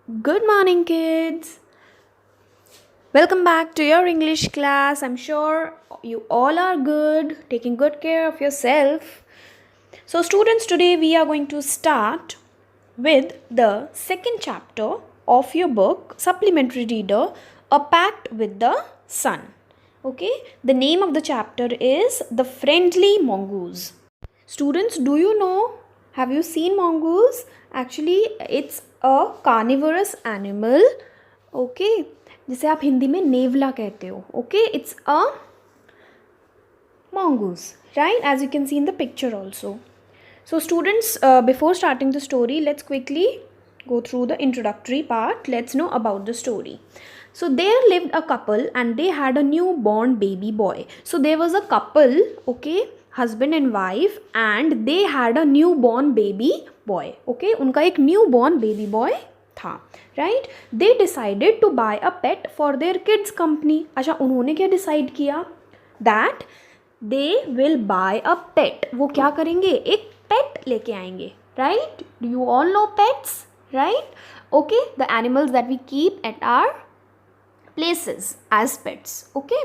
Good morning, kids. Welcome back to your English class. I'm sure you all are good, taking good care of yourself. So, students, today we are going to start with the second chapter of your book, Supplementary Reader, A Pact with the Sun. Okay, the name of the chapter is The Friendly Mongoose. Students, do you know? Have you seen mongoose? Actually, it's a carnivorous animal. Okay, जिसे आप हिंदी में नेवला कहते हो. Okay, it's a mongoose, right? As you can see in the picture also. So, students, before starting the story, let's quickly go through the introductory part. Let's know about the story. So, there lived a couple and they had a newborn baby boy. So, there was a couple, okay, husband and wife, and they had a newborn baby boy. Okay, उनका एक newborn baby boy था, right? They decided to buy a pet for their kids company. अच्छा, उन्होंने क्या decide किया? That they will buy a pet. वो क्या करेंगे? एक pet लेके आएंगे, right? Do you all know pets, right? Okay, the animals that we keep at our places as pets. Okay,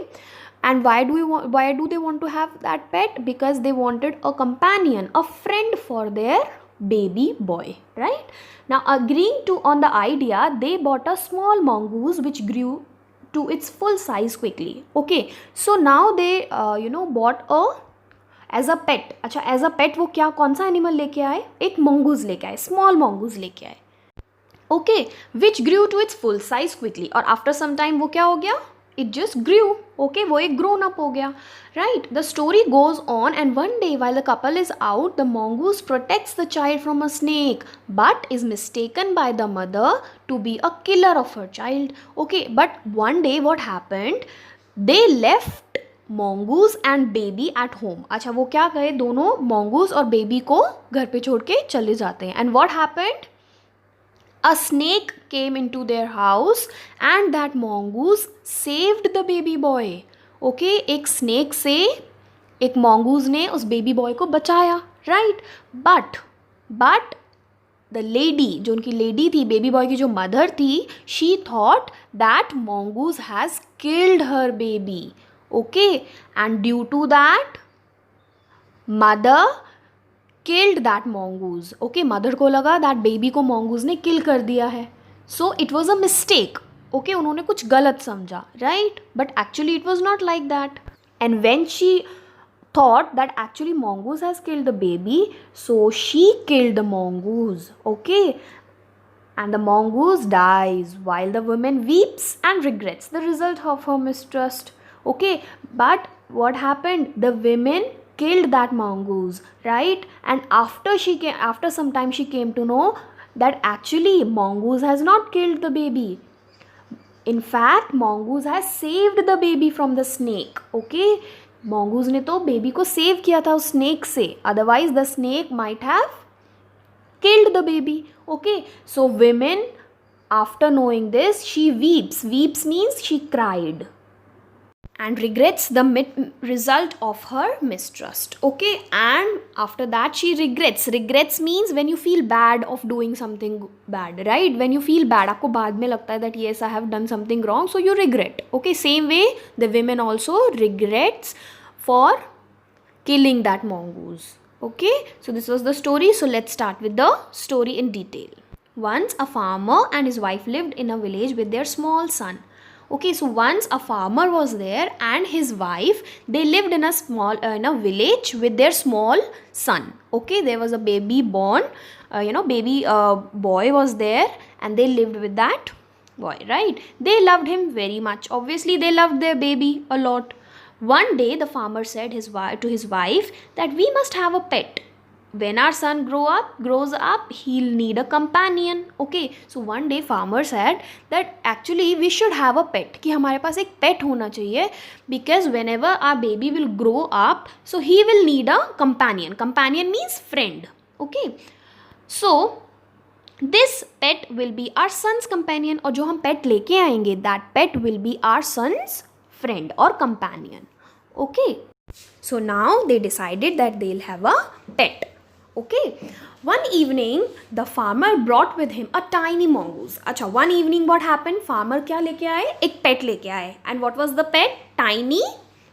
and why do they want to have that pet? Because they wanted a companion, a friend for their baby boy, right? Now, agreeing to on the idea, they bought a small mongoose which grew to its full size quickly. Okay, so now they bought a as a pet. अच्छा, as a पेट वो क्या कौन सा animal लेके आए? एक mongoose लेके आए, स्मॉल mongoose लेके आए. Okay, which grew to its full size quickly. और आफ्टर सम टाइम वो क्या हो गया? It just Guru. ओके, वो एक ग्रोन अप हो गया, right? The story goes on and one day while the couple is out, the mongoose protects the child from a snake but is mistaken by the mother to be a killer of her child. Okay, but one day what happened? They left mongoose and baby at home. अच्छा, वो क्या कहे? दोनों mongoose और baby को घर पे छोड़ के चले जाते हैं. And what happened? A snake came into their house and that mongoose saved the baby boy. Okay, एक snake से एक mongoose ने उस baby boy को बचाया, right? But the lady, जो उनकी lady थी, baby boy की जो mother थी, she thought that mongoose has killed her baby. Okay, and due to that, mother killed that mongoose. Okay, mother को लगा that baby को mongoose ने kill कर दिया है. So it was a mistake. Okay, उन्होंने कुछ गलत समझा, right? But actually it was not like that. And when she thought that actually mongoose has killed the baby, so she killed the mongoose. Okay, and the mongoose dies while the woman weeps and regrets the result of her mistrust. Okay, but what happened? The women killed that mongoose, right? And after some time she came to know that actually mongoose has not killed the baby. In fact, mongoose has saved the baby from the snake. Okay, mongoose ने तो baby को save किया था उस snake से, otherwise the snake might have killed the baby. Okay, so women, after knowing this, she weeps. Weeps means she cried and regrets the result of her mistrust. Okay, and after that she regrets means when you feel bad of doing something bad, right? When you feel bad, आपको बाद में लगता है that yes, I have done something wrong, so you regret. Okay, same way the women also regrets for killing that mongoose. Okay, so this was the story. So let's start with the story in detail. Once a farmer and his wife lived in a village with their small son. Okay, so once a farmer was there and his wife, they lived in a village with their small son. Okay, there was a baby born, baby boy was there and they lived with that boy, right? They loved him very much. Obviously they loved their baby a lot. One day the farmer said to his wife that we must have a pet. When our son grows up, he'll need a companion. Okay, so one day farmer said that actually we should have a pet, कि हमारे पास एक pet होना चाहिए, because whenever our baby will grow up, so he will need a companion. Companion means friend. Okay, so this pet will be our son's companion. और जो हम pet लेके आएंगे, that pet will be our son's friend or companion. Okay, so now they decided that they'll have a pet. Okay, one evening the farmer brought with him a tiny mongoose. अच्छा, one evening what happened? Farmer क्या लेके आए? एक pet लेके आए. And what was the pet? Tiny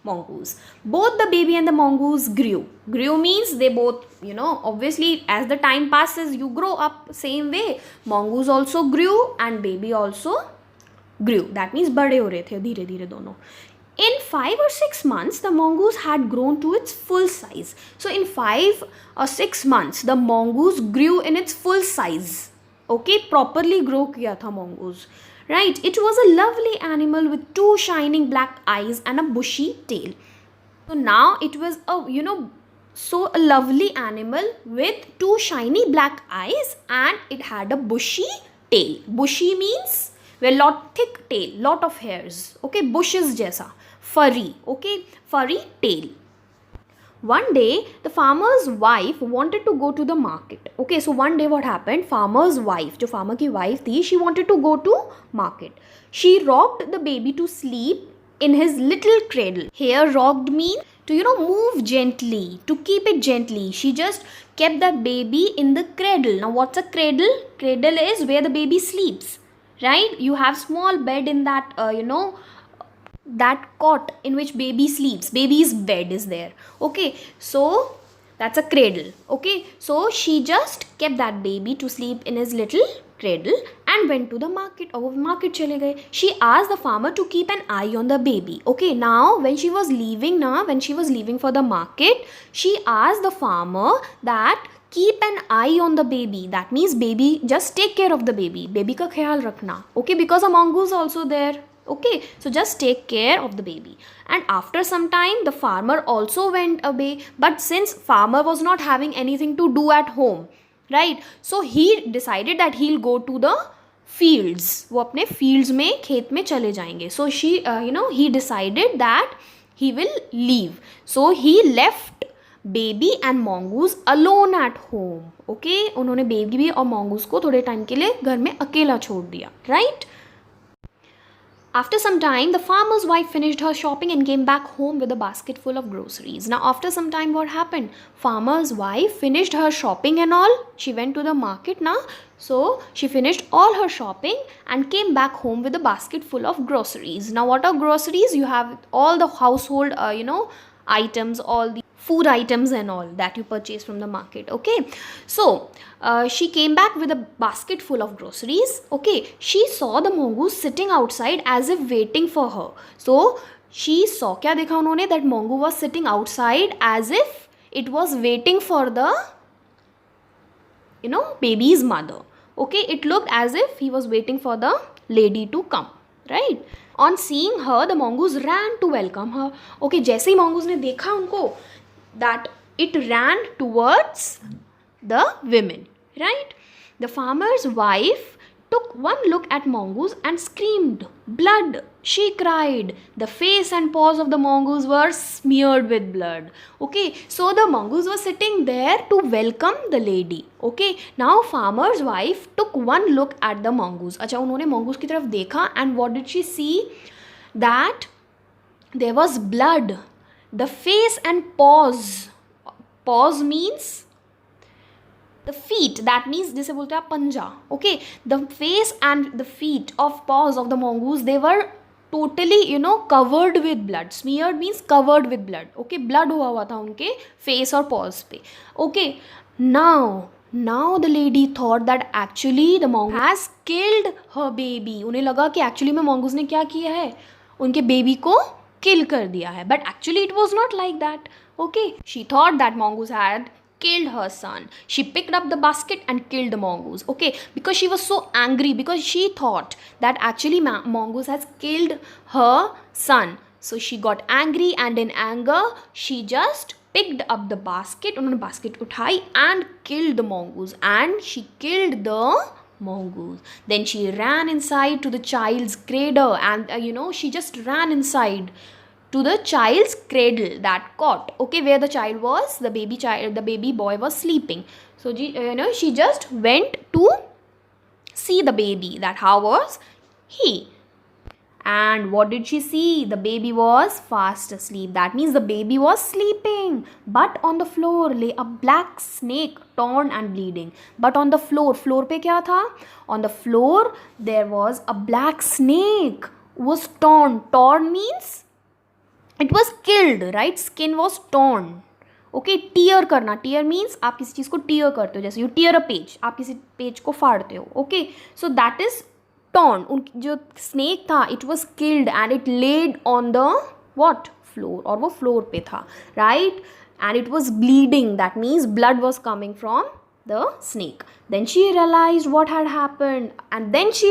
mongoose. Both the baby and the mongoose grew. Grew means they both, obviously as the time passes you grow up. Same way mongoose also grew and baby also grew. That means बड़े हो रहे थे धीरे धीरे दोनों. In 5 or 6 months, the mongoose had grown to its full size. So in 5 or 6 months, the mongoose grew in its full size. Okay, properly grow kiya tha mongoose. Right, it was a lovely animal with 2 shining black eyes and a bushy tail. So now it was a lovely animal with 2 shiny black eyes and it had a bushy tail. Bushy means thick tail, lot of hairs. Okay, bushes jaisa. Furry, okay, furry tail. One day, the farmer's wife wanted to go to the market. Okay, so one day what happened? Farmer's wife, जो farmer की wife थी, she wanted to go to market. She rocked the baby to sleep in his little cradle. Here, rocked means to move gently, to keep it gently. She just kept the baby in the cradle. Now, what's a cradle? Cradle is where the baby sleeps, right? You have small bed in that, that cot in which baby sleeps. Baby's bed is there. Okay, so that's a cradle. Okay, so she just kept that baby to sleep in his little cradle and went to the market. Oh, market chale gaye. She asked the farmer to keep an eye on the baby. Okay, now when she was leaving for the market, she asked the farmer that keep an eye on the baby. That means baby, just take care of the baby. Baby ka khayal rakhna. Okay, because a mongoose also there. Okay, so just take care of the baby. And after some time the farmer also went away, but since farmer was not having anything to do at home, right, so he decided that he'll go to the fields. वो अपने fields में खेत में चले जाएंगे. So he decided that he will leave. So he left baby and mongoose alone at home. Okay, उन्होंने baby और mongoose को थोड़े time के लिए घर में अकेला छोड़ दिया, right? After some time, the farmer's wife finished her shopping and came back home with a basket full of groceries. Now, after some time, what happened? Farmer's wife finished her shopping and all. She went to the market now. So, she finished all her shopping and came back home with a basket full of groceries. Now, what are groceries? You have all the household, items, all the food items and all that you purchase from the market. Okay, so she came back with a basket full of groceries. Okay, she saw the mongoose sitting outside as if waiting for her. So she saw, क्या देखा उन्होंने? That mongoose was sitting outside as if it was waiting for the baby's mother. Okay, it looked as if he was waiting for the lady to come, right? On seeing her, the mongoose ran to welcome her. Okay, जैसे ही mongoose ने देखा उनको, that it ran towards the women, right? The farmer's wife took one look at mongoose and screamed, "Blood!" She cried. The face and paws of the mongoose were smeared with blood. Okay, so the mongoose was sitting there to welcome the lady. Okay, now farmer's wife took one look at the mongoose. अच्छा, उन्होंने mongoose की तरफ देखा and what did she see? That there was blood. The face and paws. Paws means the feet. That means जिसे बोलते हैं पंजा. Okay, the face and the feet of paws of the mongoose, they were totally covered with blood. Smeared means covered with blood. Okay, blood हुआ था उनके face और paws पे. Okay, now the lady thought that actually the mongoose has killed her baby. उन्हें लगा कि actually में mongoose ने क्या किया है, उनके baby को kill कर दिया है. But actually it was not like that. Okay, she thought that mongoose had killed her son. She picked up the basket and killed the mongoose. Okay, because she was so angry, because she thought that actually mongoose has killed her son. So she got angry and in anger she just picked up the basket. उन्होंने basket उठाई and killed the mongoose, and she killed the mongoose. Then she ran inside to the child's cradle and she just ran inside to the child's cradle, that cot, okay, where the child was, the baby boy was sleeping. So she just went to see the baby, that how was he. And what did she see? The baby was fast asleep. That means the baby was sleeping. But on the floor lay a black snake, torn and bleeding. But on the floor, floor पे क्या था? On the floor there was a black snake. Was torn. Torn means it was killed, right? Skin was torn. Okay, tear करना. Tear means आप किसी चीज़ को tier करते हो, जैसे यू टीयर अ पेज, आप किसी पेज को फाड़ते हो. Okay, so that is torn. उन जो स्नेक था it was killed and it laid on the what floor, और वो फ्लोर पे था, right. And it was bleeding. That means blood was coming from the snake. Then she realized what had happened, and then she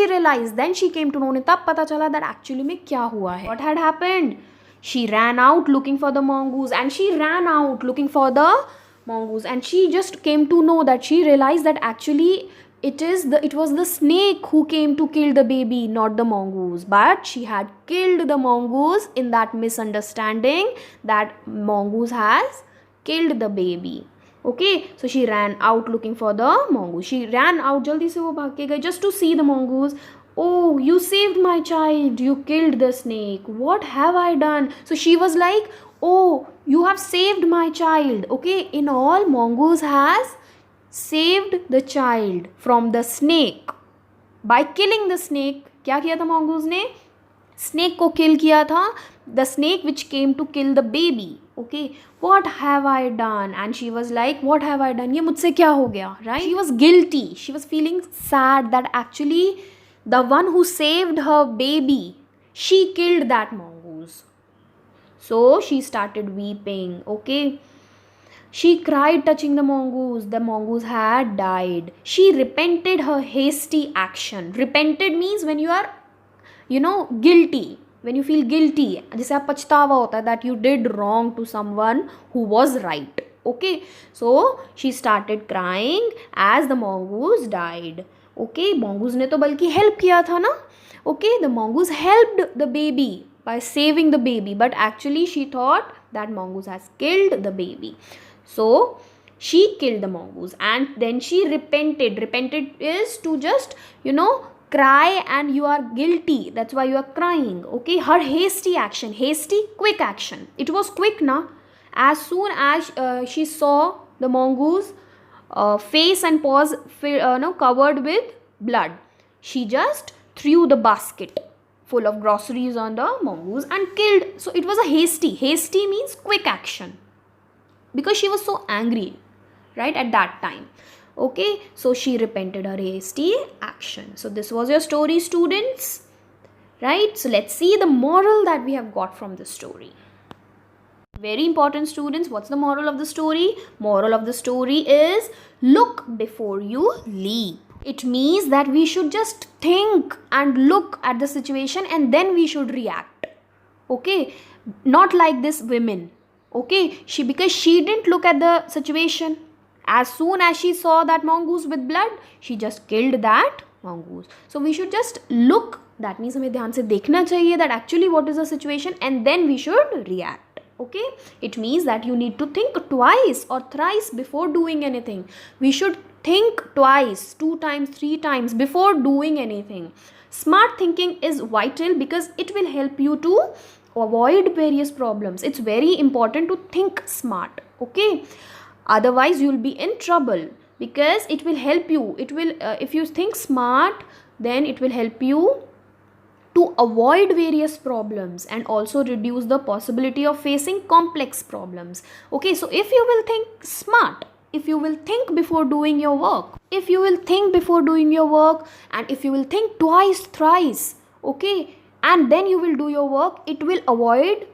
came to know. उन्हें तब पता चला that actually में क्या हुआ है. What had happened? She ran out looking for the mongoose, and she just came to know that she realized that actually it was the snake who came to kill the baby, not the mongoose. But she had killed the mongoose in that misunderstanding that mongoose has killed the baby. Okay, so she ran out looking for the mongoose. She ran out, jaldi se wo bhag ke gayi just to see the mongoose. Oh, you saved my child, you killed the snake, what have I done? So she was like, oh, you have saved my child. Okay, in all, mongoose has saved the child from the snake by killing the snake. क्या किया था mongoose ने? Snake को kill किया था, the snake which came to kill the baby. Okay, what have I done? And she was like, what have I done? ये मुझसे क्या हो गया, right? She was guilty. She was feeling sad that actually the one who saved her baby, she killed that mongoose. So she started weeping. Okay, she cried touching the mongoose. The mongoose had died. She repented her hasty action. Repented means when you are, guilty. When you feel guilty, जैसे आप पछतावा होता है that you did wrong to someone who was right. Okay, so she started crying as the mongoose died. Okay, mongoose ने तो बल्कि help किया था ना. Okay, the mongoose helped the baby by saving the baby, but actually she thought that mongoose has killed the baby. So she killed the mongoose and then she repented. Repented is to just, cry and you are guilty, that's why you are crying. Okay, her hasty action, hasty quick action, it was quick na. As soon as she saw the mongoose face and paws covered with blood, she just threw the basket full of groceries on the mongoose and killed. So it was a hasty means quick action because she was so angry, right, at that time. Okay, so she repented her hasty action. So this was your story, students, right? So let's see the moral that we have got from this story. Very important, students. What's the moral of the story? Moral of the story is look before you leap. It means that we should just think and look at the situation and then we should react. Okay, not like this women. Okay, because she didn't look at the situation. As soon as she saw that mongoose with blood, she just killed that mongoose. So we should just look. That means हमें ध्यान से देखना चाहिए that actually what is the situation and then we should react. Okay, it means that you need to think twice or thrice before doing anything. We should think twice, 2 times, 3 times before doing anything. Smart thinking is vital because it will help you to avoid various problems. It's very important to think smart. Okay, otherwise you will be in trouble because it will help you. It will if you think smart, then it will help you to avoid various problems and also reduce the possibility of facing complex problems. Okay, so if you will think smart, if you will think before doing your work, if you will think before doing your work and if you will think twice, thrice, okay, and then you will do your work, it will avoid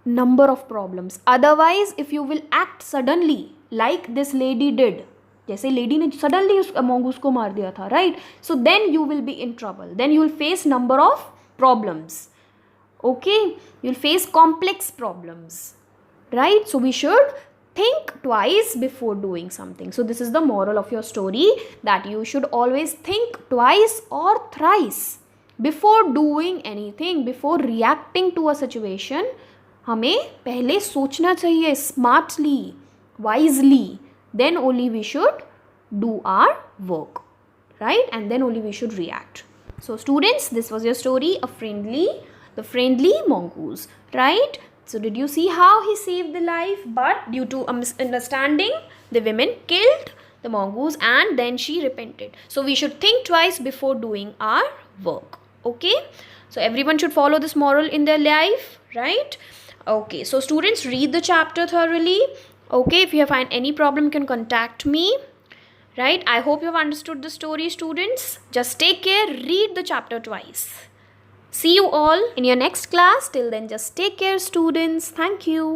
number of problems. Otherwise, if you will act suddenly like this lady did, जैसे lady ने suddenly उस mongoose को मार दिया था, right? So then you will be in trouble. Then you will face number of problems. Okay, you will face complex problems, right? So we should think twice before doing something. So this is the moral of your story, that you should always think twice or thrice before doing anything, before reacting to a situation. हमें पहले सोचना चाहिए smartly, wisely. Then only we should do our work, right? And then only we should react. So students, this was your story, the friendly mongoose, right? So did you see how he saved the life? But due to a misunderstanding, the women killed the mongoose and then she repented. So we should think twice before doing our work. Okay? So everyone should follow this moral in their life, right? Okay, so students, read the chapter thoroughly. Okay, if you find any problem, you can contact me. Right? I hope you have understood the story, students. Just take care, read the chapter twice. See you all in your next class. Till then, just take care, students. Thank you.